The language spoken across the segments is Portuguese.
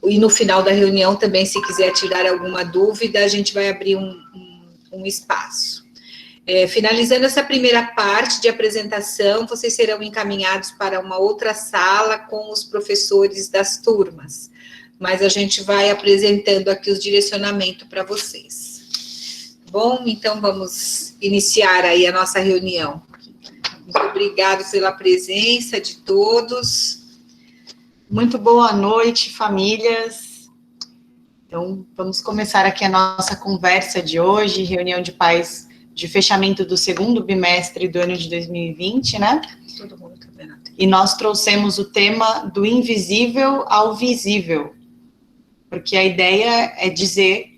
E no final da reunião também, se quiser tirar alguma dúvida, a gente vai abrir um espaço. Finalizando essa primeira parte de apresentação, vocês serão encaminhados para uma outra sala com os professores das turmas, mas a gente vai apresentando aqui os direcionamentos para vocês. Bom, então vamos iniciar aí a nossa reunião. Muito obrigada pela presença de todos. Muito boa noite, famílias. Então, vamos começar aqui a nossa conversa de hoje, reunião de pais de fechamento do segundo bimestre do ano de 2020, né? Todo mundo tá vendo. E nós trouxemos o tema do invisível ao visível, porque a ideia é dizer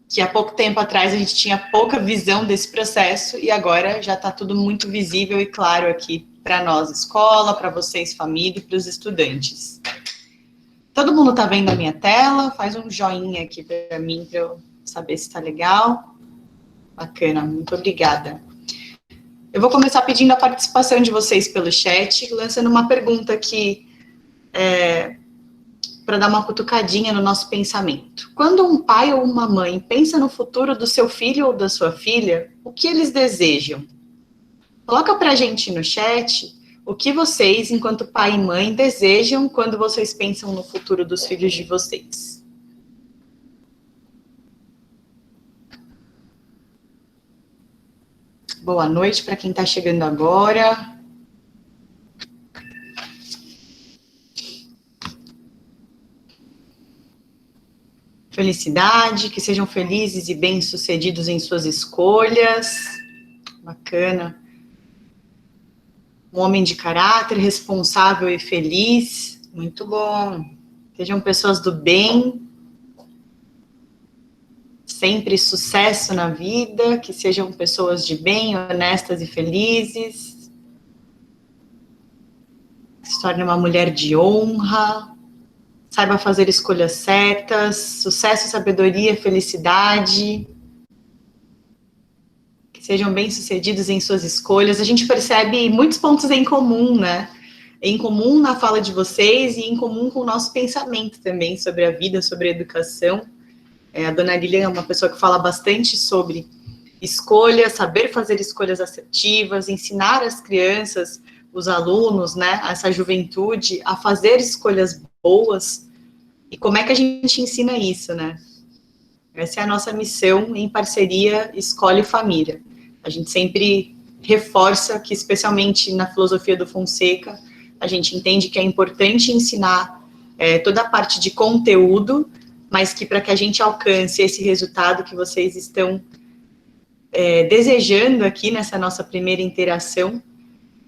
que há pouco tempo atrás a gente tinha pouca visão desse processo e agora já está tudo muito visível e claro aqui para nós, escola, para vocês, família e para os estudantes. Todo mundo está vendo a minha tela? Faz um joinha aqui para mim, para eu saber se está legal. Bacana, muito obrigada. Eu vou começar pedindo a participação de vocês pelo chat, lançando uma pergunta aqui para dar uma cutucadinha no nosso pensamento. Quando um pai ou uma mãe pensa no futuro do seu filho ou da sua filha, o que eles desejam? Coloca para a gente no chat o que vocês, enquanto pai e mãe, desejam quando vocês pensam no futuro dos filhos de vocês. Boa noite para quem está chegando agora. Felicidade, que sejam felizes e bem-sucedidos em suas escolhas. Bacana. Um homem de caráter, responsável e feliz. Muito bom. Sejam pessoas do bem. Sempre sucesso na vida, que sejam pessoas de bem, honestas e felizes. Que se torne uma mulher de honra. Saiba fazer escolhas certas. Sucesso, sabedoria, felicidade. Que sejam bem-sucedidos em suas escolhas. A gente percebe muitos pontos em comum, né? Em comum na fala de vocês e em comum com o nosso pensamento também sobre a vida, sobre a educação. A dona Lilian é uma pessoa que fala bastante sobre escolhas, saber fazer escolhas assertivas, ensinar as crianças, os alunos, né, essa juventude, a fazer escolhas boas. E como é que a gente ensina isso, né? Essa é a nossa missão em parceria Escola e Família. A gente sempre reforça que, especialmente na filosofia do Fonseca, a gente entende que é importante ensinar toda a parte de conteúdo, mas que para que a gente alcance esse resultado que vocês estão desejando aqui nessa nossa primeira interação,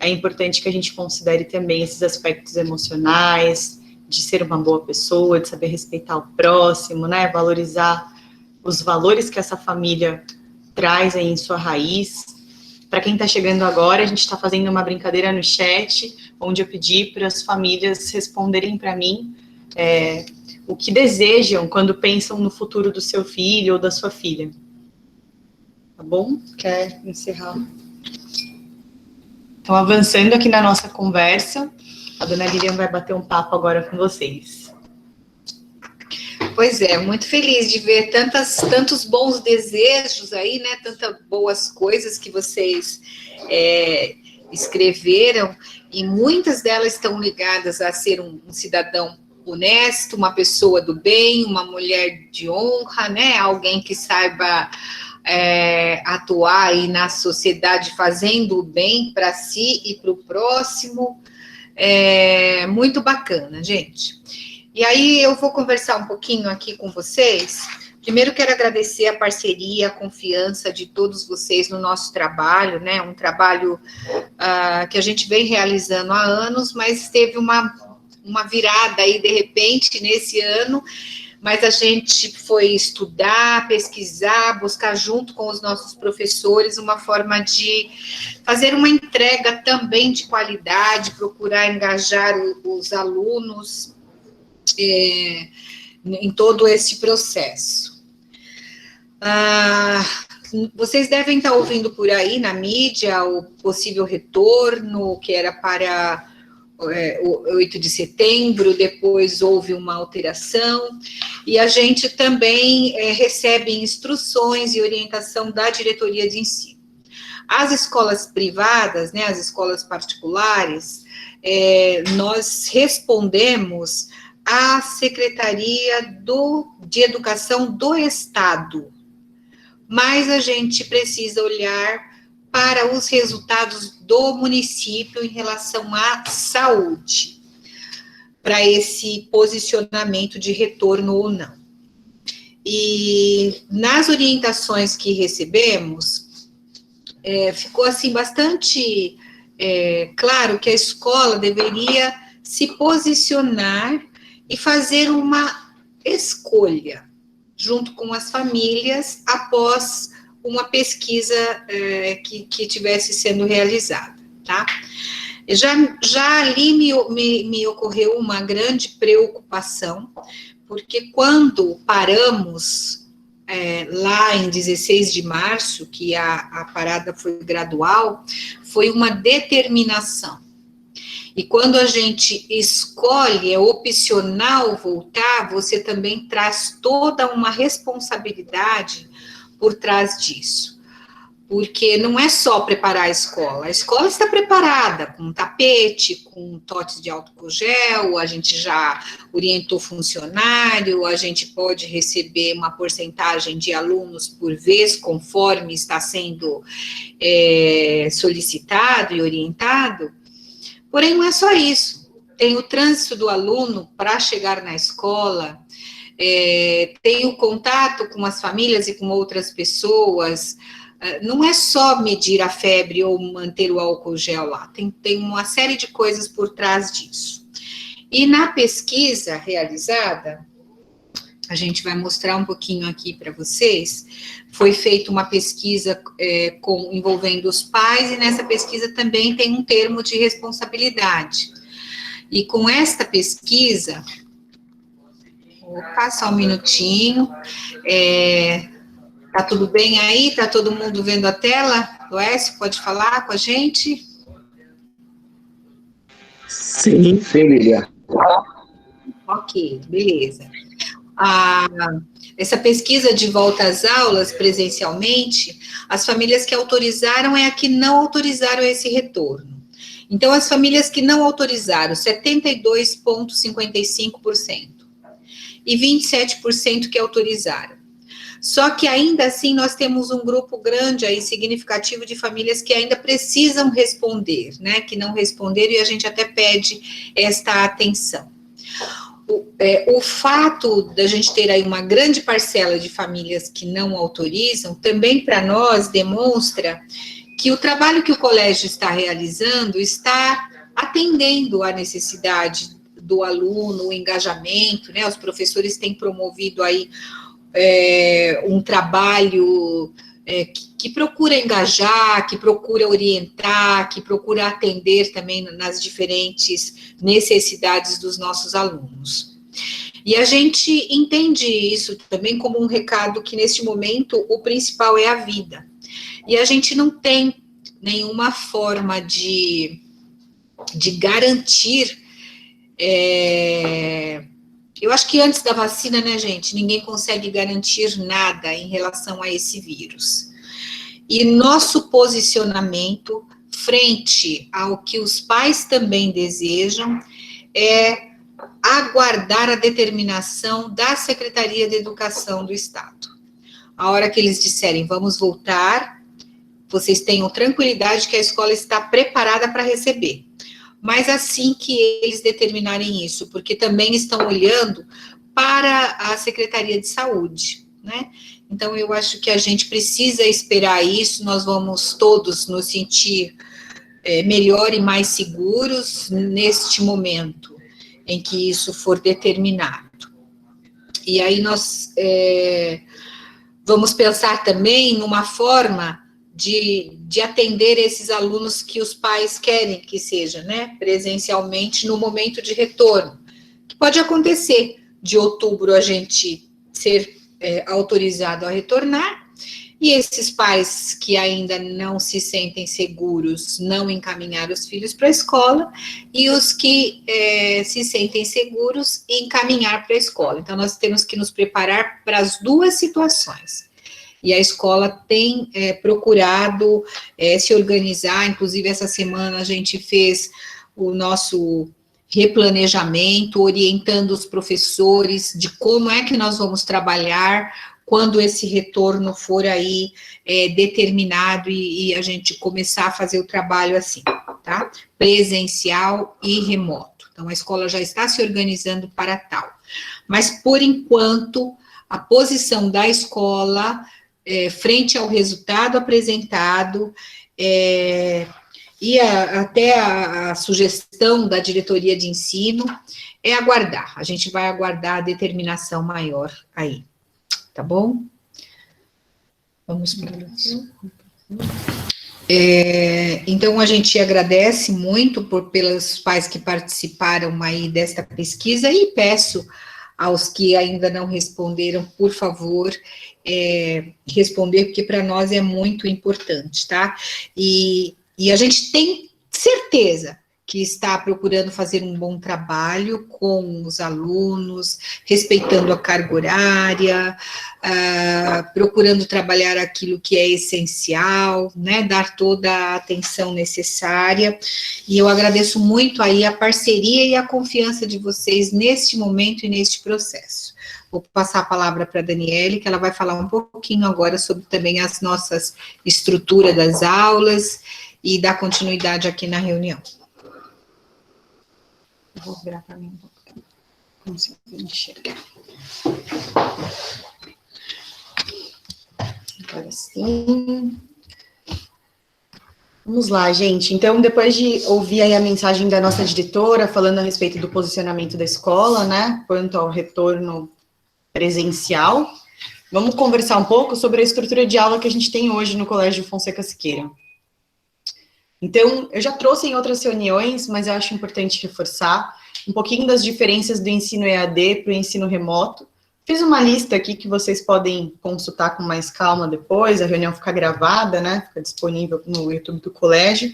é importante que a gente considere também esses aspectos emocionais, de ser uma boa pessoa, de saber respeitar o próximo, né, valorizar os valores que essa família traz aí em sua raiz. Para quem está chegando agora, a gente está fazendo uma brincadeira no chat, onde eu pedi para as famílias responderem para mim o que desejam quando pensam no futuro do seu filho ou da sua filha. Tá bom? Quer encerrar? Então, avançando aqui na nossa conversa, a dona Lilian vai bater um papo agora com vocês. Pois é, muito feliz de ver tantos bons desejos aí, né? Tantas boas coisas que vocês escreveram, e muitas delas estão ligadas a ser um cidadão honesto, uma pessoa do bem, uma mulher de honra, né? Alguém que saiba atuar aí na sociedade fazendo o bem para si e para o próximo. Muito bacana, gente. E aí eu vou conversar um pouquinho aqui com vocês. Primeiro quero agradecer a parceria, a confiança de todos vocês no nosso trabalho, né? Um trabalho que a gente vem realizando há anos, mas teve uma virada aí de repente nesse ano, mas a gente foi estudar, pesquisar, buscar junto com os nossos professores uma forma de fazer uma entrega também de qualidade, procurar engajar os alunos em todo esse processo. Vocês devem estar ouvindo por aí na mídia o possível retorno, que era para o 8 de setembro, depois houve uma alteração, e a gente também recebe instruções e orientação da diretoria de ensino. As escolas privadas, né, as escolas particulares, nós respondemos à Secretaria de Educação do Estado, mas a gente precisa olhar para os resultados do município em relação à saúde, para esse posicionamento de retorno ou não. E nas orientações que recebemos, ficou assim bastante claro que a escola deveria se posicionar e fazer uma escolha junto com as famílias após uma pesquisa que tivesse sendo realizada, tá? Já ali me ocorreu uma grande preocupação, porque quando paramos lá em 16 de março, que a parada foi gradual, foi uma determinação. E quando a gente escolhe, é opcional voltar, você também traz toda uma responsabilidade por trás disso. Porque não é só preparar a escola está preparada com tapete, com totes de álcool gel, a gente já orientou funcionário, a gente pode receber uma porcentagem de alunos por vez, conforme está sendo solicitado e orientado. Porém, não é só isso. Tem o trânsito do aluno para chegar na escola, tem o contato com as famílias e com outras pessoas. Não é só medir a febre ou manter o álcool gel lá, tem uma série de coisas por trás disso. E na pesquisa realizada, a gente vai mostrar um pouquinho aqui para vocês, foi feita uma pesquisa envolvendo os pais, e nessa pesquisa também tem um termo de responsabilidade. E com esta pesquisa, só um minutinho, tá tudo bem aí? Tá todo mundo vendo a tela? Luécio, pode falar com a gente? Sim, Lívia. Ok, beleza. Essa pesquisa de volta às aulas presencialmente, as famílias que autorizaram é a que não autorizaram esse retorno. Então, as famílias que não autorizaram, 72,55%, e 27% que autorizaram. Só que ainda assim nós temos um grupo grande aí, significativo, de famílias que ainda precisam responder, né, que não responderam, e a gente até pede esta atenção. O fato da gente ter aí uma grande parcela de famílias que não autorizam, também para nós demonstra que o trabalho que o colégio está realizando está atendendo à necessidade do aluno, o engajamento, né? Os professores têm promovido aí um trabalho que procura engajar, que procura orientar, que procura atender também nas diferentes necessidades dos nossos alunos. E a gente entende isso também como um recado que, neste momento, o principal é a vida. E a gente não tem nenhuma forma de garantir. Eu acho que antes da vacina, né, gente, ninguém consegue garantir nada em relação a esse vírus. E nosso posicionamento, frente ao que os pais também desejam, é aguardar a determinação da Secretaria de Educação do Estado. A hora que eles disserem, vamos voltar, vocês tenham tranquilidade que a escola está preparada para receber. Mas assim que eles determinarem isso, porque também estão olhando para a Secretaria de Saúde, né? Então, eu acho que a gente precisa esperar isso, nós vamos todos nos sentir melhor e mais seguros neste momento em que isso for determinado. E aí nós vamos pensar também numa forma de atender esses alunos que os pais querem que seja, né, presencialmente no momento de retorno, que pode acontecer de outubro a gente ser autorizado a retornar, E esses pais que ainda não se sentem seguros, não encaminhar os filhos para a escola, e os que se sentem seguros, encaminhar para a escola. Então, nós temos que nos preparar para as duas situações. E a escola tem procurado se organizar, inclusive essa semana a gente fez o nosso replanejamento, orientando os professores de como é que nós vamos trabalhar quando esse retorno for aí determinado e a gente começar a fazer o trabalho assim, tá? Presencial e remoto. Então, a escola já está se organizando para tal. Mas, por enquanto, a posição da escola frente ao resultado apresentado e até a sugestão da diretoria de ensino é aguardar. A gente vai aguardar a determinação maior aí. Tá bom? Vamos para isso. Então, a gente agradece muito pelos pais que participaram aí desta pesquisa e peço aos que ainda não responderam, por favor, responder, porque para nós é muito importante, tá? E a gente tem certeza que está procurando fazer um bom trabalho com os alunos, respeitando a carga horária, procurando trabalhar aquilo que é essencial, né, dar toda a atenção necessária, e eu agradeço muito aí a parceria e a confiança de vocês neste momento e neste processo. Vou passar a palavra para a Daniele, que ela vai falar um pouquinho agora sobre também as nossas estruturas das aulas e dar continuidade aqui na reunião. Vou virar para mim um pouco. Consigo enxergar. Agora sim. Vamos lá, gente. Então, depois de ouvir aí a mensagem da nossa diretora, falando a respeito do posicionamento da escola, né, quanto ao retorno presencial, vamos conversar um pouco sobre a estrutura de aula que a gente tem hoje no Colégio Fonseca Siqueira. Então, eu já trouxe em outras reuniões, mas eu acho importante reforçar um pouquinho das diferenças do ensino EAD para o ensino remoto. Fiz uma lista aqui que vocês podem consultar com mais calma depois, a reunião fica gravada, né, fica disponível no YouTube do colégio,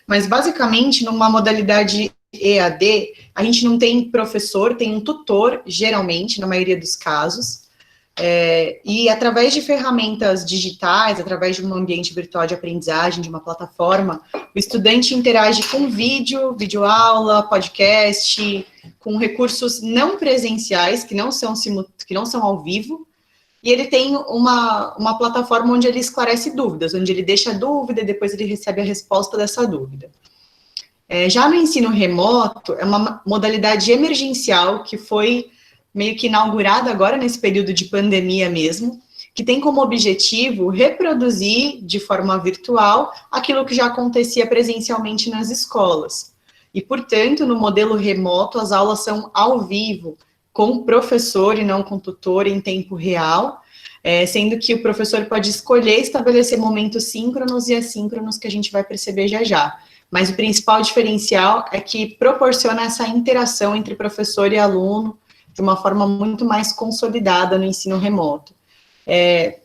mas basicamente, numa modalidade EAD, a gente não tem professor, tem um tutor, geralmente, na maioria dos casos, e através de ferramentas digitais, através de um ambiente virtual de aprendizagem, de uma plataforma, o estudante interage com vídeo, videoaula, podcast, com recursos não presenciais, que não são ao vivo, e ele tem uma plataforma onde ele esclarece dúvidas, onde ele deixa a dúvida e depois ele recebe a resposta dessa dúvida. Já no ensino remoto, é uma modalidade emergencial que foi meio que inaugurada agora nesse período de pandemia mesmo, que tem como objetivo reproduzir de forma virtual aquilo que já acontecia presencialmente nas escolas. E, portanto, no modelo remoto, as aulas são ao vivo, com o professor e não com o tutor em tempo real, sendo que o professor pode escolher estabelecer momentos síncronos e assíncronos que a gente vai perceber já já. Mas o principal diferencial é que proporciona essa interação entre professor e aluno de uma forma muito mais consolidada no ensino remoto.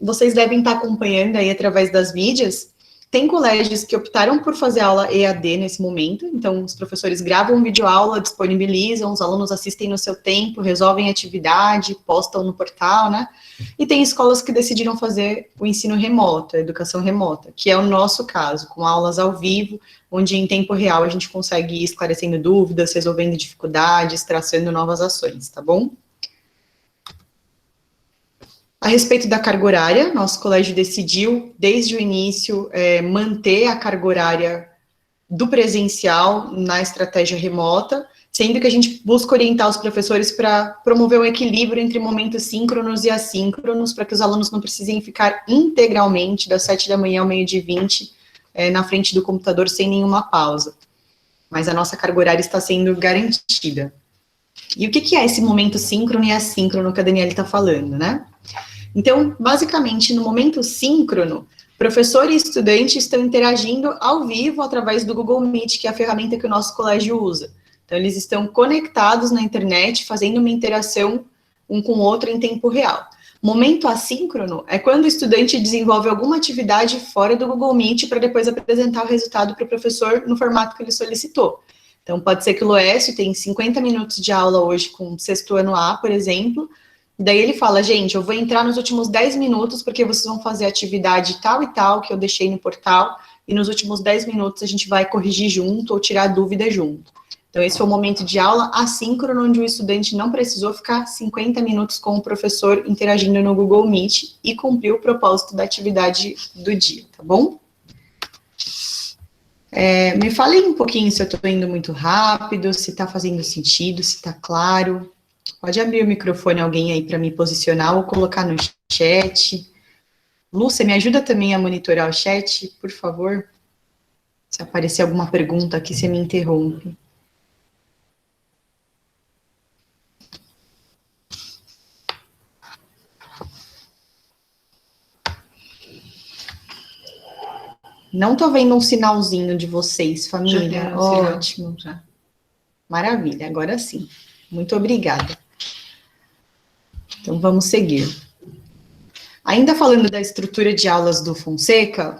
Vocês devem estar acompanhando aí através das mídias. Tem colégios que optaram por fazer aula EAD nesse momento, então os professores gravam videoaula, disponibilizam, os alunos assistem no seu tempo, resolvem atividade, postam no portal, né? E tem escolas que decidiram fazer o ensino remoto, a educação remota, que é o nosso caso, com aulas ao vivo, onde em tempo real a gente consegue ir esclarecendo dúvidas, resolvendo dificuldades, traçando novas ações, tá bom? A respeito da carga horária, nosso colégio decidiu, desde o início, manter a carga horária do presencial na estratégia remota, sendo que a gente busca orientar os professores para promover um equilíbrio entre momentos síncronos e assíncronos, para que os alunos não precisem ficar integralmente das 7 da manhã ao 12h20 na frente do computador sem nenhuma pausa. Mas a nossa carga horária está sendo garantida. E o que é esse momento síncrono e assíncrono que a Daniele está falando, né? Então, basicamente, no momento síncrono, professor e estudante estão interagindo ao vivo através do Google Meet, que é a ferramenta que o nosso colégio usa. Então, eles estão conectados na internet, fazendo uma interação um com o outro em tempo real. Momento assíncrono é quando o estudante desenvolve alguma atividade fora do Google Meet para depois apresentar o resultado para o professor no formato que ele solicitou. Então, pode ser que o Loécio tem 50 minutos de aula hoje com o sexto ano A, por exemplo, daí ele fala, gente, eu vou entrar nos últimos 10 minutos porque vocês vão fazer atividade tal e tal que eu deixei no portal, e nos últimos 10 minutos a gente vai corrigir junto ou tirar dúvida junto. Então, esse foi o momento de aula assíncrono, onde o estudante não precisou ficar 50 minutos com o professor interagindo no Google Meet e cumpriu o propósito da atividade do dia, tá bom? Me falem um pouquinho se eu estou indo muito rápido, se está fazendo sentido, se está claro. Pode abrir o microfone alguém aí para me posicionar ou colocar no chat. Lu, você me ajuda também a monitorar o chat, por favor? Se aparecer alguma pergunta aqui, você me interrompe. Não tô vendo um sinalzinho de vocês, família. Ótimo. Já. Maravilha, agora sim. Muito obrigada. Então, vamos seguir. Ainda falando da estrutura de aulas do Fonseca,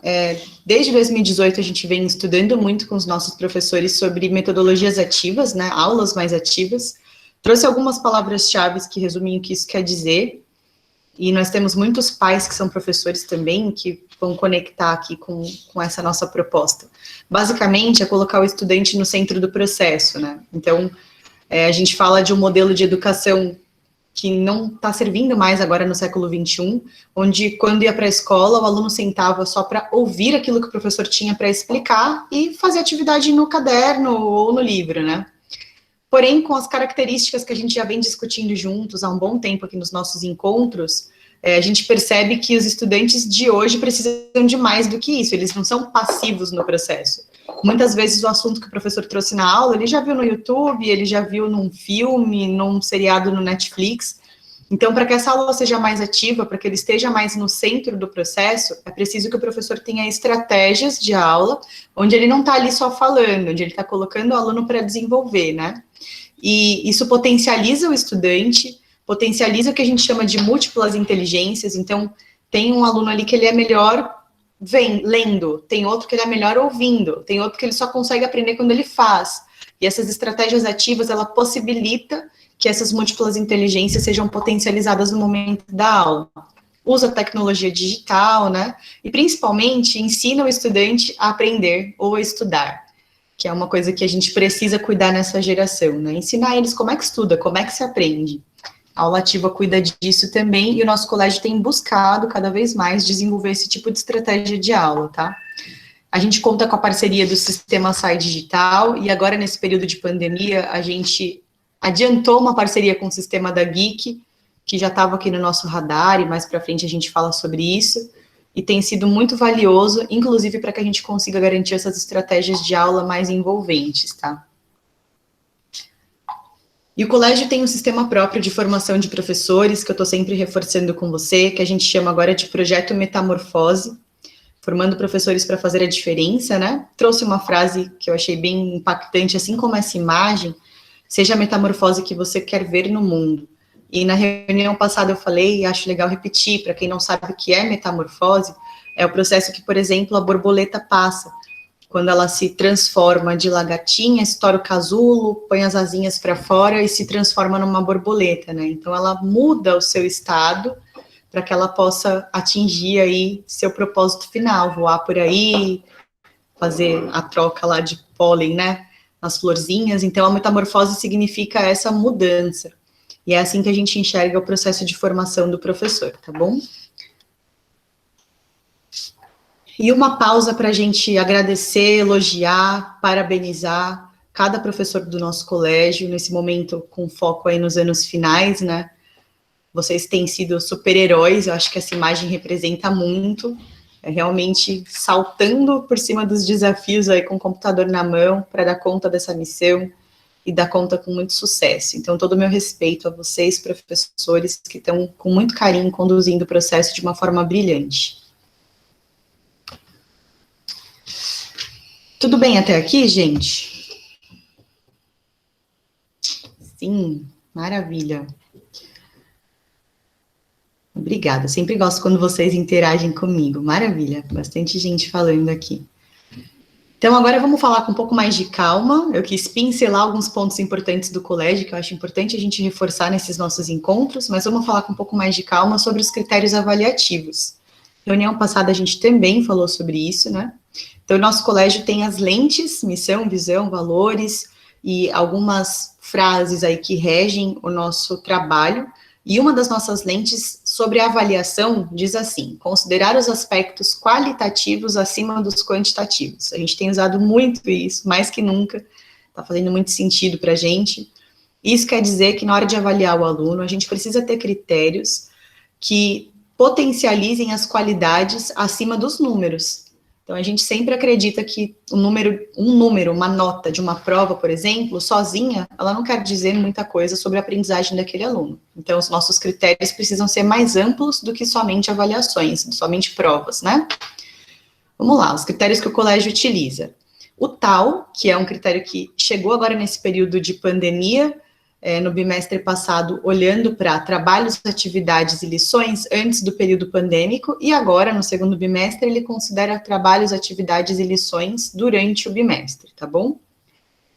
desde 2018 a gente vem estudando muito com os nossos professores sobre metodologias ativas, né, aulas mais ativas. Trouxe algumas palavras-chave que resumem o que isso quer dizer. E nós temos muitos pais que são professores também, que vão conectar aqui com essa nossa proposta. Basicamente, é colocar o estudante no centro do processo, né? Então, a gente fala de um modelo de educação que não está servindo mais agora no século XXI, onde, quando ia para a escola, o aluno sentava só para ouvir aquilo que o professor tinha para explicar e fazer atividade no caderno ou no livro, né? Porém, com as características que a gente já vem discutindo juntos há um bom tempo aqui nos nossos encontros, a gente percebe que os estudantes de hoje precisam de mais do que isso, eles não são passivos no processo. Muitas vezes o assunto que o professor trouxe na aula, ele já viu no YouTube, ele já viu num filme, num seriado no Netflix. Então, para que essa aula seja mais ativa, para que ele esteja mais no centro do processo, é preciso que o professor tenha estratégias de aula, onde ele não está ali só falando, onde ele está colocando o aluno para desenvolver, né? E isso potencializa o estudante, potencializa o que a gente chama de múltiplas inteligências. Então, tem um aluno ali que ele é melhor lendo, tem outro que ele é melhor ouvindo, tem outro que ele só consegue aprender quando ele faz. E essas estratégias ativas, ela possibilita que essas múltiplas inteligências sejam potencializadas no momento da aula. Usa tecnologia digital, né? E, principalmente, ensina o estudante a aprender ou a estudar, que é uma coisa que a gente precisa cuidar nessa geração, né? Ensinar eles como é que estuda, como é que se aprende. A aula ativa cuida disso também, e o nosso colégio tem buscado cada vez mais desenvolver esse tipo de estratégia de aula, tá? A gente conta com a parceria do Sistema SAI Digital, e agora, nesse período de pandemia, a gente adiantou uma parceria com o Sistema da Geek, que já estava aqui no nosso radar, e mais para frente a gente fala sobre isso, e tem sido muito valioso, inclusive para que a gente consiga garantir essas estratégias de aula mais envolventes, tá? E o colégio tem um sistema próprio de formação de professores, que eu estou sempre reforçando com você, que a gente chama agora de Projeto Metamorfose, formando professores para fazer a diferença, né? Trouxe uma frase que eu achei bem impactante, assim como essa imagem: seja a metamorfose que você quer ver no mundo. E na reunião passada eu falei, e acho legal repetir, para quem não sabe o que é metamorfose, é o processo que, por exemplo, a borboleta passa, quando ela se transforma de lagartinha, estoura o casulo, põe as asinhas para fora e se transforma numa borboleta, né? Então, ela muda o seu estado para que ela possa atingir aí seu propósito final, voar por aí, fazer a troca lá de pólen, né, nas florzinhas. Então, a metamorfose significa essa mudança. E é assim que a gente enxerga o processo de formação do professor, tá bom? E uma pausa para a gente agradecer, elogiar, parabenizar cada professor do nosso colégio, nesse momento com foco aí nos anos finais, né? Vocês têm sido super-heróis, eu acho que essa imagem representa muito, realmente saltando por cima dos desafios aí com o computador na mão para dar conta dessa missão e dar conta com muito sucesso. Então, todo o meu respeito a vocês, professores, que estão com muito carinho conduzindo o processo de uma forma brilhante. Tudo bem até aqui, gente? Sim, maravilha. Obrigada, sempre gosto quando vocês interagem comigo, maravilha, bastante gente falando aqui. Então, agora vamos falar com um pouco mais de calma. Eu quis pincelar alguns pontos importantes do colégio, que eu acho importante a gente reforçar nesses nossos encontros, mas vamos falar com um pouco mais de calma sobre os critérios avaliativos. Reunião passada a gente também falou sobre isso, né? Então, o nosso colégio tem as lentes, missão, visão, valores e algumas frases aí que regem o nosso trabalho. E uma das nossas lentes sobre a avaliação diz assim: considerar os aspectos qualitativos acima dos quantitativos. A gente tem usado muito isso, mais que nunca, está fazendo muito sentido para a gente. Isso quer dizer que na hora de avaliar o aluno, a gente precisa ter critérios que potencializem as qualidades acima dos números. Então, a gente sempre acredita que um número, uma nota de uma prova, por exemplo, sozinha, ela não quer dizer muita coisa sobre a aprendizagem daquele aluno. Então, os nossos critérios precisam ser mais amplos do que somente avaliações, somente provas, né? Vamos lá, os critérios que o colégio utiliza. O TAU, que é um critério que chegou agora nesse período de pandemia, no bimestre passado, olhando para trabalhos, atividades e lições antes do período pandêmico, e agora, no segundo bimestre, ele considera trabalhos, atividades e lições durante o bimestre, tá bom?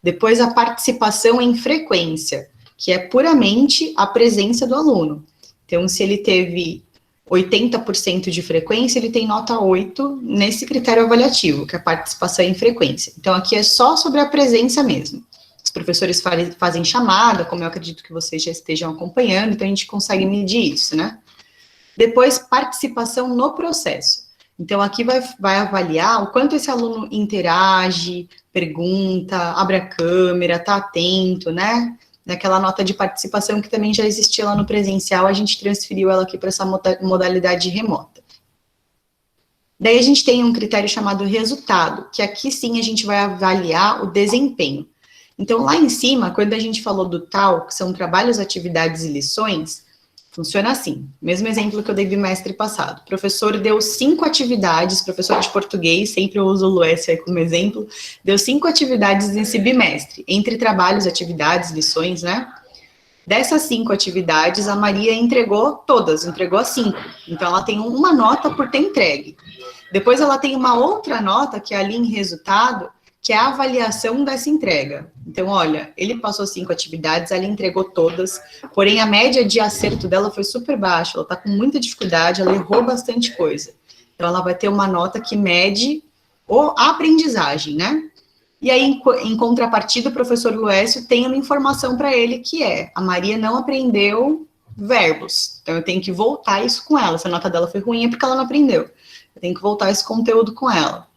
Depois, a participação em frequência, que é puramente a presença do aluno. Então, se ele teve 80% de frequência, ele tem nota 8 nesse critério avaliativo, que é a participação em frequência. Então, aqui é só sobre a presença mesmo. Os professores fazem chamada, como eu acredito que vocês já estejam acompanhando, então a gente consegue medir isso, né? Depois, participação no processo. Então, aqui vai avaliar o quanto esse aluno interage, pergunta, abre a câmera, tá atento, né? Naquela nota de participação que também já existia lá no presencial, a gente transferiu ela aqui para essa modalidade remota. Daí a gente tem um critério chamado resultado, que aqui sim a gente vai avaliar o desempenho. Então, lá em cima, quando a gente falou do TAU, que são trabalhos, atividades e lições, funciona assim, mesmo exemplo que eu dei bimestre passado. O professor deu 5 atividades, professor de português, sempre eu uso o Luécio aí como exemplo, deu 5 atividades nesse bimestre, entre trabalhos, atividades, lições, né? Dessas 5 atividades, a Maria entregou todas, entregou as 5. Então, ela tem uma nota por ter entregue. Depois, ela tem uma outra nota, que é ali em resultado, que é a avaliação dessa entrega. Então, olha, ele passou 5 atividades, ela entregou todas, porém a média de acerto dela foi super baixa, ela está com muita dificuldade, ela errou bastante coisa. Então, ela vai ter uma nota que mede a aprendizagem, né? E aí, em contrapartida, o professor Luécio tem uma informação para ele que é: a Maria não aprendeu verbos, então eu tenho que voltar isso com ela. Se a nota dela foi ruim é porque ela não aprendeu. Eu tenho que voltar esse conteúdo com ela.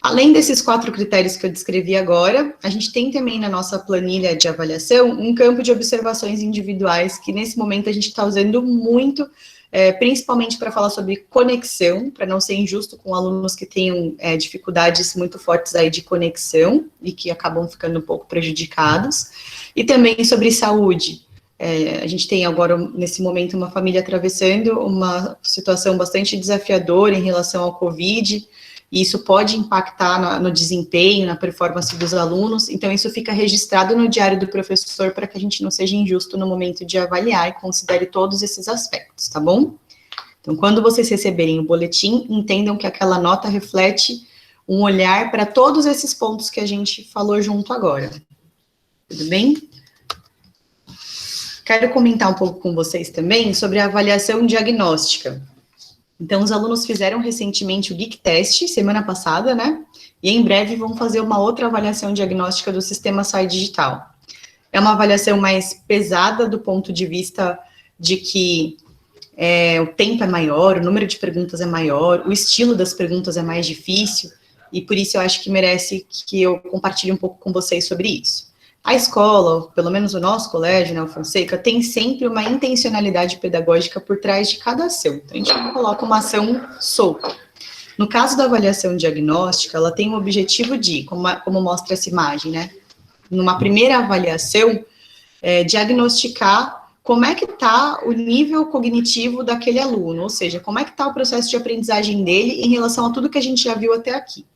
Além desses 4 critérios que eu descrevi agora, a gente tem também na nossa planilha de avaliação um campo de observações individuais que nesse momento a gente está usando muito, principalmente para falar sobre conexão, para não ser injusto com alunos que tenham dificuldades muito fortes aí de conexão e que acabam ficando um pouco prejudicados, e também sobre saúde. A gente tem agora, nesse momento, uma família atravessando uma situação bastante desafiadora em relação ao Covid, e isso pode impactar no desempenho, na performance dos alunos, então isso fica registrado no diário do professor para que a gente não seja injusto no momento de avaliar e considere todos esses aspectos, tá bom? Então, quando vocês receberem o boletim, entendam que aquela nota reflete um olhar para todos esses pontos que a gente falou junto agora. Tudo bem? Quero comentar um pouco com vocês também sobre a avaliação diagnóstica. Então, os alunos fizeram recentemente o Geek Test, semana passada, né? E em breve vão fazer uma outra avaliação diagnóstica do Sistema SAI Digital. É uma avaliação mais pesada do ponto de vista de que o tempo é maior, o número de perguntas é maior, o estilo das perguntas é mais difícil, e por isso eu acho que merece que eu compartilhe um pouco com vocês sobre isso. A escola, pelo menos o nosso colégio, né, o Fonseca, tem sempre uma intencionalidade pedagógica por trás de cada ação. Então, a gente não coloca uma ação solta. No caso da avaliação diagnóstica, ela tem o objetivo de, como mostra essa imagem, né, numa primeira avaliação, diagnosticar como é que está o nível cognitivo daquele aluno, ou seja, como é que está o processo de aprendizagem dele em relação a tudo que a gente já viu até aqui.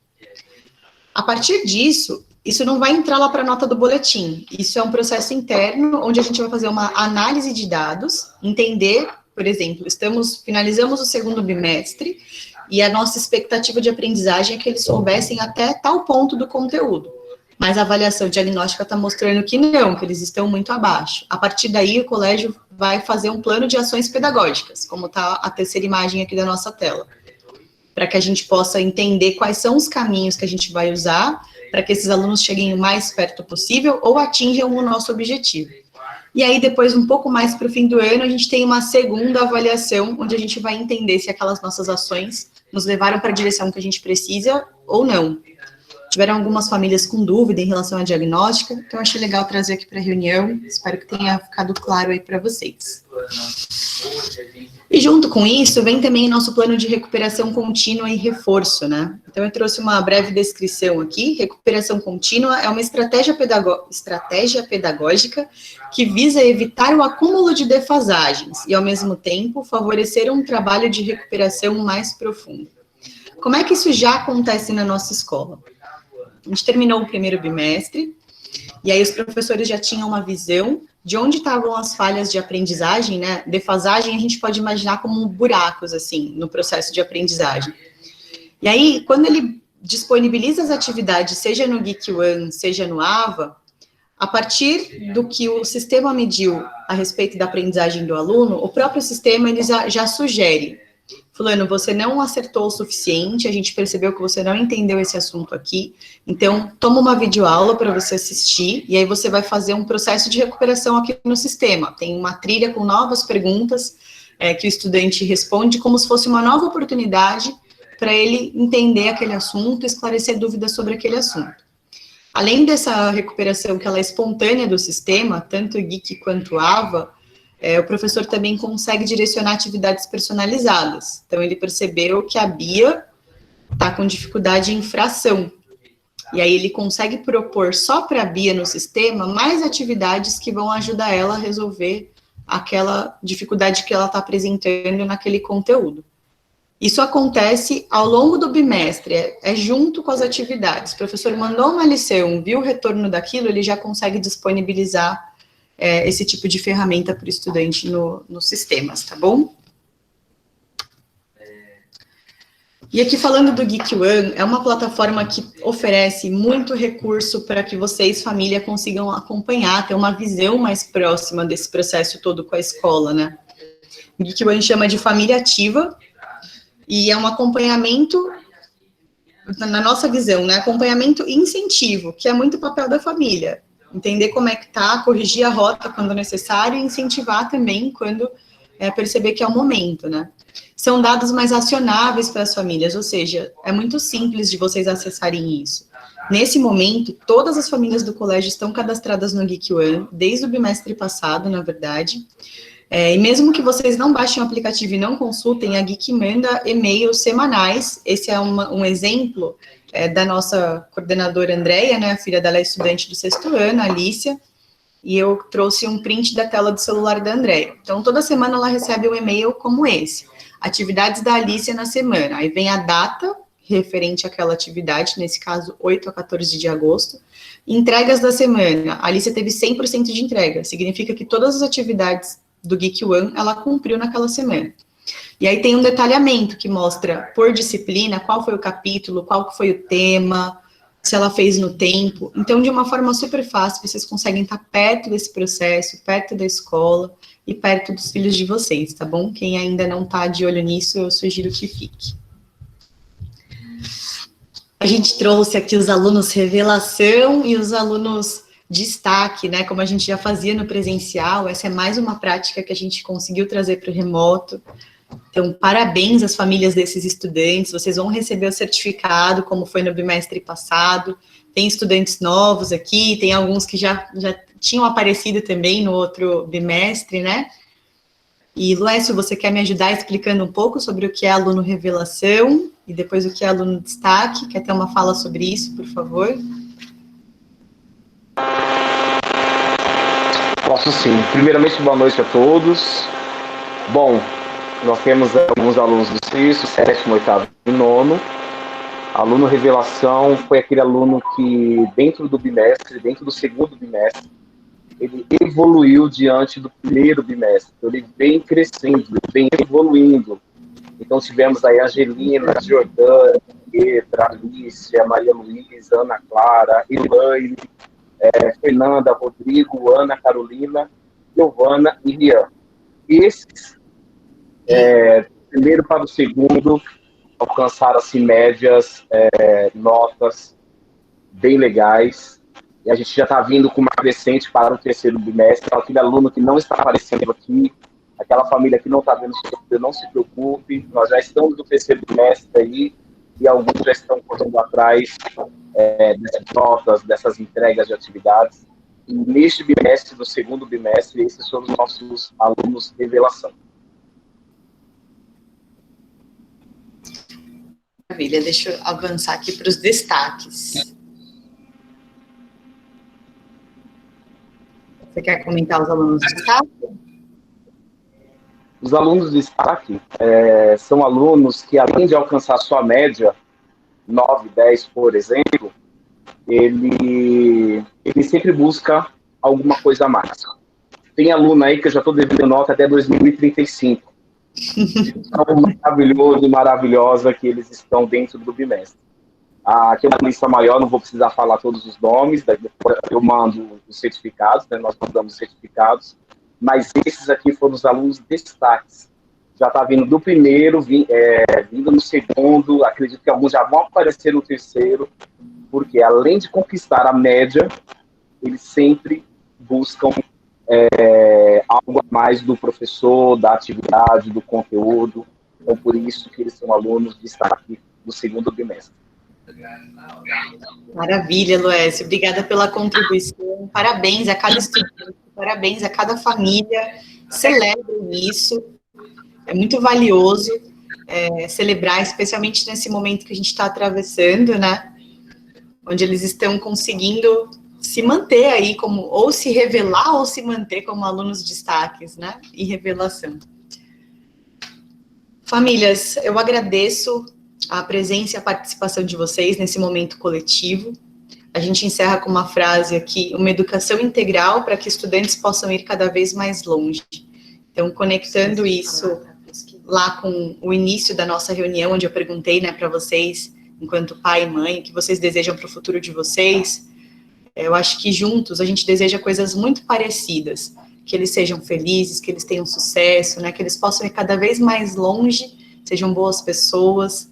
A partir disso, isso não vai entrar lá para a nota do boletim. Isso é um processo interno, onde a gente vai fazer uma análise de dados, entender por exemplo, finalizamos o segundo bimestre e a nossa expectativa de aprendizagem é que eles soubessem até tal ponto do conteúdo. Mas a avaliação diagnóstica está mostrando que não, que eles estão muito abaixo. A partir daí, o colégio vai fazer um plano de ações pedagógicas, como está a terceira imagem aqui da nossa tela, para que a gente possa entender quais são os caminhos que a gente vai usar para que esses alunos cheguem o mais perto possível ou atinjam o nosso objetivo. E aí, depois, um pouco mais para o fim do ano, a gente tem uma segunda avaliação, onde a gente vai entender se aquelas nossas ações nos levaram para a direção que a gente precisa ou não. Tiveram algumas famílias com dúvida em relação à diagnóstica, então achei legal trazer aqui para a reunião, espero que tenha ficado claro aí para vocês. E junto com isso, vem também nosso plano de recuperação contínua e reforço, né? Então eu trouxe uma breve descrição aqui. Recuperação contínua é uma estratégia pedagógica que visa evitar o acúmulo de defasagens e, ao mesmo tempo, favorecer um trabalho de recuperação mais profundo. Como é que isso já acontece na nossa escola? A gente terminou o primeiro bimestre, e aí os professores já tinham uma visão de onde estavam as falhas de aprendizagem, né? Defasagem a gente pode imaginar como buracos, assim, no processo de aprendizagem. E aí, quando ele disponibiliza as atividades, seja no Geek One, seja no AVA, a partir do que o sistema mediu a respeito da aprendizagem do aluno, o próprio sistema ele já sugere: fulano, você não acertou o suficiente, a gente percebeu que você não entendeu esse assunto aqui, então toma uma videoaula para você assistir, e aí você vai fazer um processo de recuperação aqui no sistema. Tem uma trilha com novas perguntas que o estudante responde como se fosse uma nova oportunidade para ele entender aquele assunto, esclarecer dúvidas sobre aquele assunto. Além dessa recuperação que ela é espontânea do sistema, tanto o Geek quanto o AVA, o professor também consegue direcionar atividades personalizadas. Então, ele percebeu que a Bia está com dificuldade em fração. E aí, ele consegue propor só para a Bia no sistema mais atividades que vão ajudar ela a resolver aquela dificuldade que ela está apresentando naquele conteúdo. Isso acontece ao longo do bimestre, é junto com as atividades. O professor mandou uma lição, viu o retorno daquilo, ele já consegue disponibilizar esse tipo de ferramenta para o estudante nos sistemas, tá bom? E aqui falando do Geek One, é uma plataforma que oferece muito recurso para que vocês, família, consigam acompanhar, ter uma visão mais próxima desse processo todo com a escola, né? O Geek One chama de família ativa, e é um acompanhamento, na nossa visão, né? Acompanhamento e incentivo, que é muito papel da família. Entender como é que tá, corrigir a rota quando necessário e incentivar também quando perceber que é o momento, né? São dados mais acionáveis para as famílias, ou seja, é muito simples de vocês acessarem isso. Nesse momento, todas as famílias do colégio estão cadastradas no Geek One, desde o bimestre passado, na verdade. E mesmo que vocês não baixem o aplicativo e não consultem, a Geek manda e-mails semanais. Esse é um exemplo da nossa coordenadora Andréia, né, a filha dela é estudante do 6º ano, a Alicia, e eu trouxe um print da tela do celular da Andréia. Então, toda semana ela recebe um e-mail como esse, atividades da Alicia na semana, aí vem a data referente àquela atividade, nesse caso, 8 a 14 de agosto, entregas da semana, a Alicia teve 100% de entrega, significa que todas as atividades do Geek One, ela cumpriu naquela semana. E aí tem um detalhamento que mostra por disciplina qual foi o capítulo, qual foi o tema, se ela fez no tempo. Então, de uma forma super fácil, vocês conseguem estar perto desse processo, perto da escola e perto dos filhos de vocês, tá bom? Quem ainda não está de olho nisso, eu sugiro que fique. A gente trouxe aqui os alunos revelação e os alunos destaque, né, como a gente já fazia no presencial. Essa é mais uma prática que a gente conseguiu trazer para o remoto. Então, parabéns às famílias desses estudantes, vocês vão receber o certificado, como foi no bimestre passado. Tem estudantes novos aqui, tem alguns que já tinham aparecido também no outro bimestre, né? E, Luécio, você quer me ajudar explicando um pouco sobre o que é aluno revelação e depois o que é aluno destaque? Quer ter uma fala sobre isso, por favor? Posso sim. Primeiramente, boa noite a todos. Bom, nós temos alguns alunos do 6º, 7º, 8º e 9º. Aluno revelação foi aquele aluno que, dentro do bimestre, dentro do segundo bimestre, ele evoluiu diante do primeiro bimestre. Então, ele vem crescendo, ele vem evoluindo. Então, tivemos aí a Angelina, a Jordânia, a Pietra, a Alicia, Maria Luísa, Ana Clara, Elaine, Fernanda, Rodrigo, Ana Carolina, Giovana e Rian. Esses, primeiro para o segundo, alcançaram assim, médias, notas bem legais. E a gente já está vindo com uma crescente para o terceiro bimestre. Aquele aluno que não está aparecendo aqui, aquela família que não está vendo sofrer, não se preocupe. Nós já estamos no terceiro bimestre aí, e alguns já estão correndo atrás dessas notas, dessas entregas de atividades. E neste bimestre, do segundo bimestre, esses são os nossos alunos revelação. Maravilha, deixa eu avançar aqui para os destaques. Você quer comentar os alunos de destaque? Os alunos de destaque são alunos que, além de alcançar sua média, 9, 10, por exemplo, ele sempre busca alguma coisa a mais. Tem aluno aí que eu já estou devendo nota até 2035. Então, maravilhoso e maravilhosa que eles estão dentro do bimestre. Aqui é uma lista maior, não vou precisar falar todos os nomes, depois eu mando os certificados, né, nós mandamos certificados, mas esses aqui foram os alunos destaques. Já está vindo do primeiro, vindo no segundo, acredito que alguns já vão aparecer no terceiro, porque além de conquistar a média, eles sempre buscam algo a mais do professor, da atividade, do conteúdo. Então, por isso que eles são alunos de destaque do segundo bimestre. Maravilha, Luécio. Obrigada pela contribuição. Parabéns a cada estudante, parabéns a cada família. Celebrem isso. É muito valioso celebrar, especialmente nesse momento que a gente está atravessando, né? Onde eles estão conseguindo se manter aí como, ou se revelar, ou se manter como alunos destaques, né? E revelação. Famílias, eu agradeço a presença e a participação de vocês nesse momento coletivo. A gente encerra com uma frase aqui: uma educação integral para que estudantes possam ir cada vez mais longe. Então, conectando isso lá com o início da nossa reunião, onde eu perguntei, né, para vocês, enquanto pai e mãe, o que vocês desejam para o futuro de vocês, eu acho que juntos a gente deseja coisas muito parecidas, que eles sejam felizes, que eles tenham sucesso, né, que eles possam ir cada vez mais longe, sejam boas pessoas,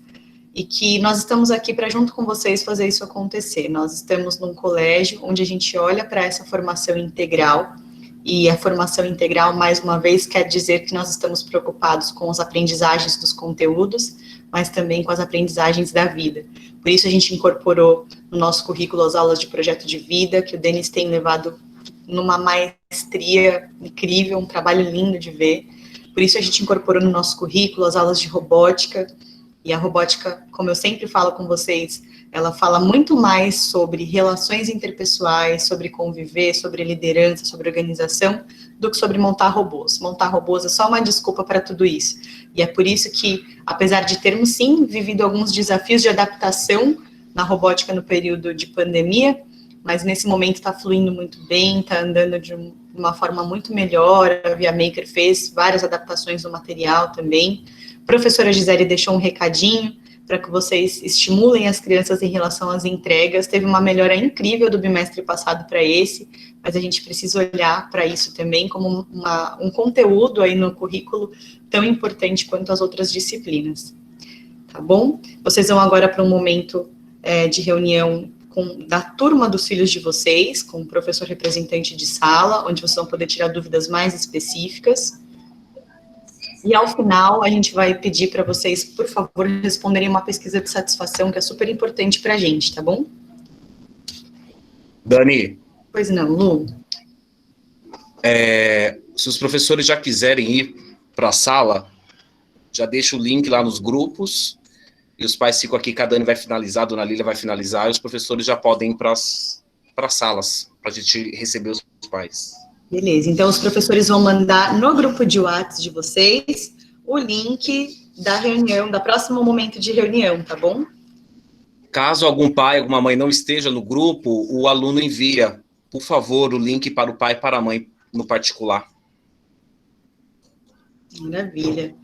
e que nós estamos aqui para, junto com vocês, fazer isso acontecer. Nós estamos num colégio onde a gente olha para essa formação integral, e a formação integral, mais uma vez, quer dizer que nós estamos preocupados com as aprendizagens dos conteúdos, mas também com as aprendizagens da vida. Por isso a gente incorporou no nosso currículo as aulas de projeto de vida, que o Denis tem levado numa maestria incrível, um trabalho lindo de ver. Por isso a gente incorporou no nosso currículo as aulas de robótica, e a robótica, como eu sempre falo com vocês, ela fala muito mais sobre relações interpessoais, sobre conviver, sobre liderança, sobre organização, do que sobre montar robôs. Montar robôs é só uma desculpa para tudo isso. E é por isso que, apesar de termos, sim, vivido alguns desafios de adaptação na robótica no período de pandemia, mas nesse momento está fluindo muito bem, está andando de uma forma muito melhor. A Via Maker fez várias adaptações no material também. A professora Gisele deixou um recadinho para que vocês estimulem as crianças em relação às entregas. Teve uma melhora incrível do bimestre passado para esse, mas a gente precisa olhar para isso também como um conteúdo aí no currículo tão importante quanto as outras disciplinas. Tá bom? Vocês vão agora para um momento de reunião da turma dos filhos de vocês, com o professor representante de sala, onde vocês vão poder tirar dúvidas mais específicas. E ao final, a gente vai pedir para vocês, por favor, responderem uma pesquisa de satisfação, que é super importante para a gente, tá bom? Dani. Pois não, Lu? Se os professores já quiserem ir para a sala, já deixa o link lá nos grupos, e os pais ficam aqui, que a Dani vai finalizar, a dona Lília vai finalizar, e os professores já podem ir para as salas, para a gente receber os pais. Beleza, então os professores vão mandar no grupo de WhatsApp de vocês o link da reunião, da próximo momento de reunião, tá bom? Caso algum pai, alguma mãe não esteja no grupo, o aluno envia por favor, o link para o pai e para a mãe no particular. Maravilha.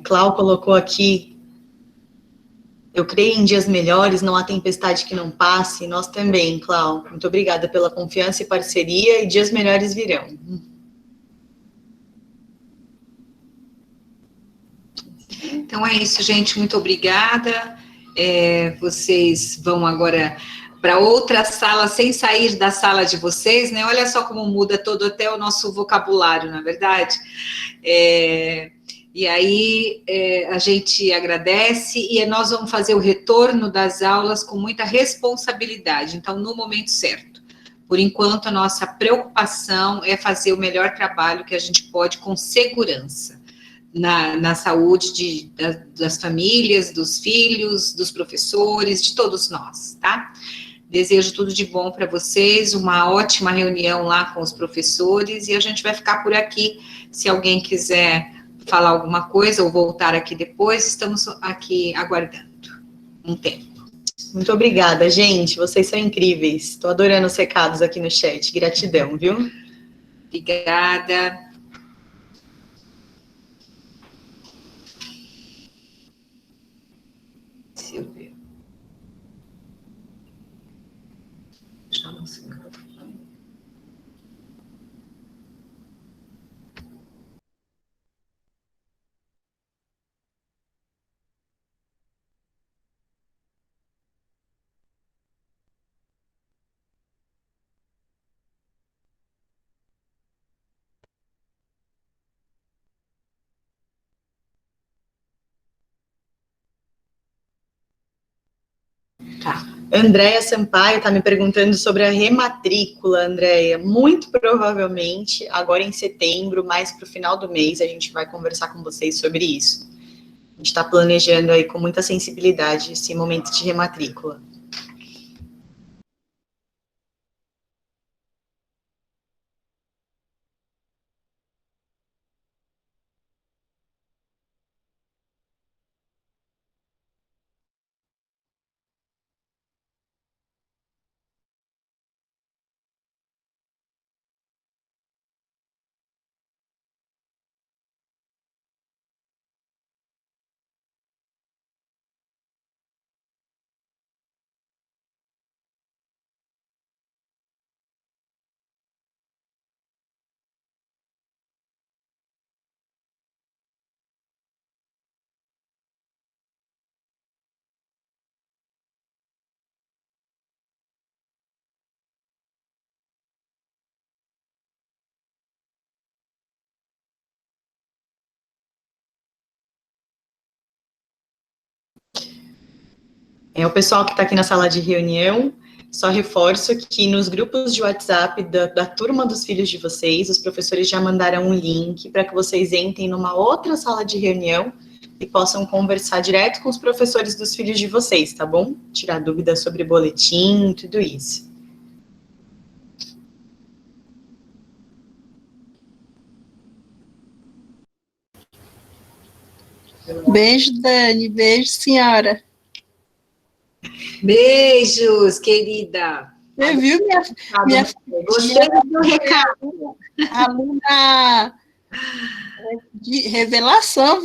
Clau colocou aqui: eu creio em dias melhores, não há tempestade que não passe. Nós também, Clau. Muito obrigada pela confiança e parceria, e dias melhores virão. Então é isso, gente. Muito obrigada. Vocês vão agora para outra sala, sem sair da sala de vocês, né? Olha só como muda todo até o nosso vocabulário, na verdade. E aí a gente agradece e nós vamos fazer o retorno das aulas com muita responsabilidade, então no momento certo. Por enquanto, a nossa preocupação é fazer o melhor trabalho que a gente pode com segurança na saúde das famílias, dos filhos, dos professores, de todos nós, tá? Desejo tudo de bom para vocês, uma ótima reunião lá com os professores, e a gente vai ficar por aqui. Se alguém quiser falar alguma coisa ou voltar aqui depois, estamos aqui aguardando um tempo. Muito obrigada, gente. Vocês são incríveis. Estou adorando os recados aqui no chat. Gratidão, viu? Obrigada. Deixa eu ver. Já não sei. Tá. Andréia Sampaio está me perguntando sobre a rematrícula, Andréia. Muito provavelmente, agora em setembro, mais para o final do mês, a gente vai conversar com vocês sobre isso. A gente está planejando aí com muita sensibilidade esse momento de rematrícula. O pessoal que está aqui na sala de reunião, só reforço que nos grupos de WhatsApp da turma dos filhos de vocês, os professores já mandaram um link para que vocês entrem numa outra sala de reunião e possam conversar direto com os professores dos filhos de vocês, tá bom? Tirar dúvidas sobre boletim, tudo isso. Beijo, Dani. Beijo, senhora. Beijos, querida. Você viu minha Gostei do recado. Aluna de revelação.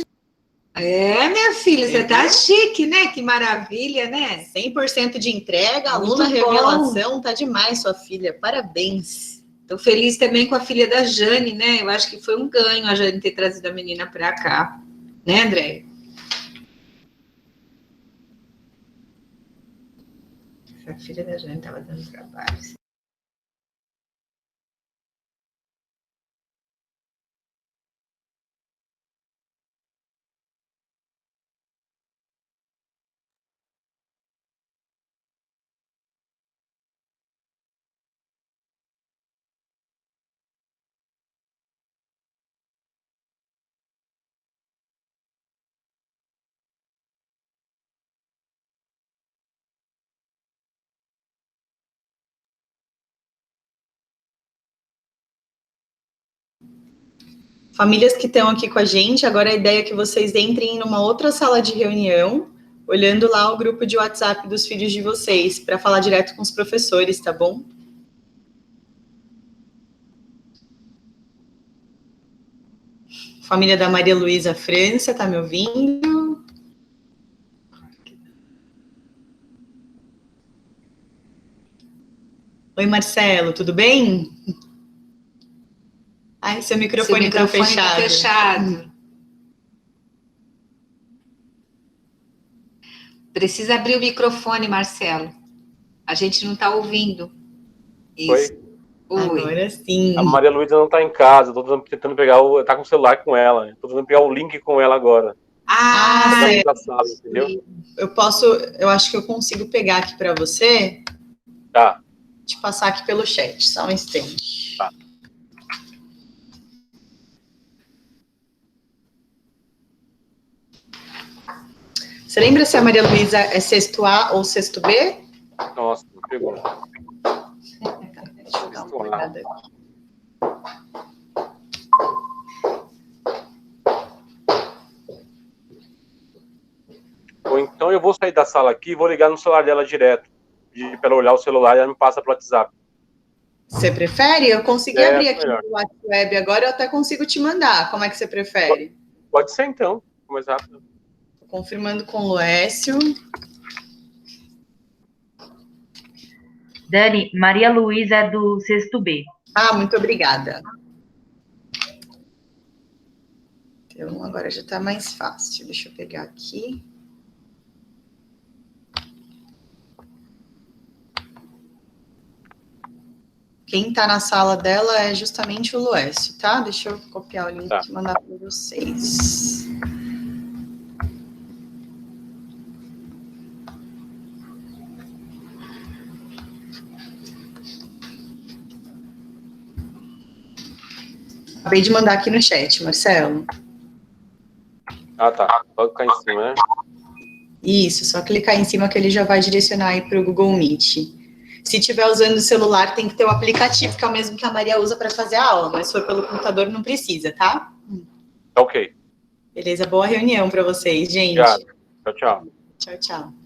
Minha filha, você tá chique, né? Que maravilha, né? 100% de entrega, Muito aluna bom. revelação, tá demais, sua filha. Parabéns. Tô feliz também com a filha da Jane, né? Eu acho que foi um ganho a Jane ter trazido a menina para cá. Né, André? A filha da Jane estava dando trabalho. Famílias que estão aqui com a gente, agora a ideia é que vocês entrem numa outra sala de reunião, olhando lá o grupo de WhatsApp dos filhos de vocês, para falar direto com os professores, tá bom? Família da Maria Luísa França, tá me ouvindo? Oi, Marcelo, tudo bem? Ai, seu microfone tá fechado. Tá fechado. Precisa abrir o microfone, Marcelo. A gente não está ouvindo. Isso. Oi. Agora sim. A Maria Luísa não tá em casa, tô tentando pegar tá com o celular com ela, tô tentando pegar o link com ela agora. Certo. Da sala, entendeu? Eu acho que eu consigo pegar aqui para você. Tá. Te passar aqui pelo chat, só um instante. Tá. Você lembra se a Maria Luísa é sexto A ou sexto B? Nossa, não pegou. Deixa eu dar uma olhada aqui. Ou então eu vou sair da sala aqui e vou ligar no celular dela direto. Pedir pra ela olhar o celular e ela me passa pro WhatsApp. Você prefere? Eu consegui abrir aqui no WhatsApp agora, eu até consigo te mandar. Como é que você prefere? Pode ser então, mais rápido. Tô confirmando com o Luécio. Dani, Maria Luísa é do sexto B. Ah, muito obrigada. Então, agora já tá mais fácil. Deixa eu pegar aqui. Quem tá na sala dela é justamente o Luécio, tá? Deixa eu copiar o link e mandar para vocês. Acabei de mandar aqui no chat, Marcelo. Ah, tá. Só clicar em cima, né? Isso, só clicar em cima que ele já vai direcionar aí para o Google Meet. Se estiver usando o celular, tem que ter o aplicativo, que é o mesmo que a Maria usa para fazer a aula, mas se for pelo computador, não precisa, tá? Ok. Beleza, boa reunião para vocês, gente. Obrigado. Tchau, tchau. Tchau, tchau.